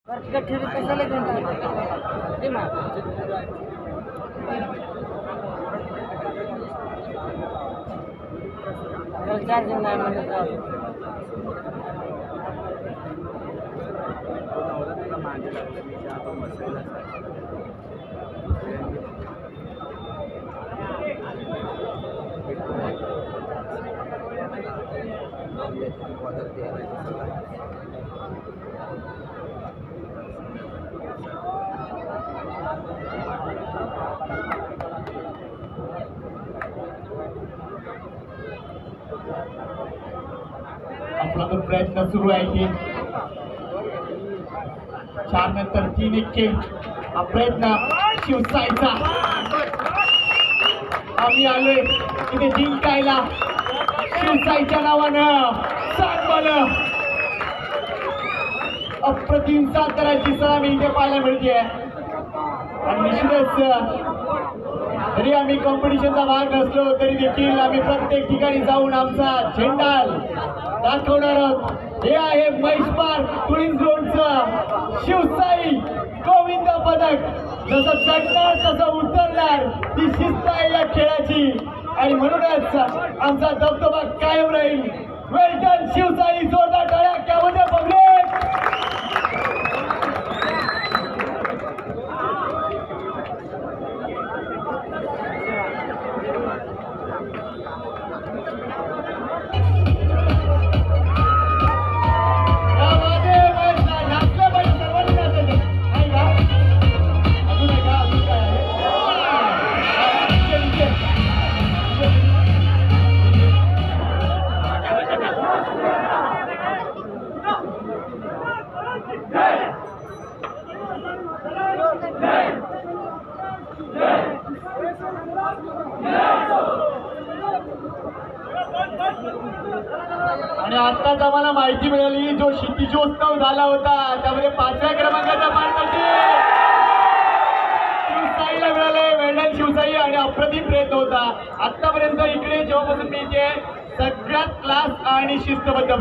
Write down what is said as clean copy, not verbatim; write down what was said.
आपला तो प्रयत्न सुरू आहे की 4 नंतर 3-1 हा प्रयत्न शिवसाईचा. आम्ही आलोय इथे जिंकायला शिवसाईच्या नावानं. सांगवालं अप्रतिम साताराची सलामी इथे पाहायला मिळते आणि निश्चितच तरी आम्ही कॉम्पिटिशनचा भाग नसलो तरी देखील आम्ही प्रत्येक ठिकाणी जाऊन आमचा झेंडा दाखवणार आहोत. हे आहे महिषपार ट्विन्स रोडचं शिवसाई गोविंद पदक. जसं चढणार तसं उतरणार ती शिस्त आहे या खेळाची आणि म्हणूनच आमचा दबदबा कायम राहील. वेल डन शिवसाई. जोरदार टाळ्या त्यामध्ये पब्लिक. आणि आताच आम्हाला माहिती मिळाली जो क्षितिजोत्सव झाला होता त्यामध्ये 5व्या क्रमांकाचा पारितोषिक शिवसाईला मिळाले. वेल्डन शिवसाई आणि अप्रतिम प्रयत्न होता आतापर्यंत. इकडे जेव्हापासून मी इथे सगळ्यात क्लास आणि शिस्तबद्ध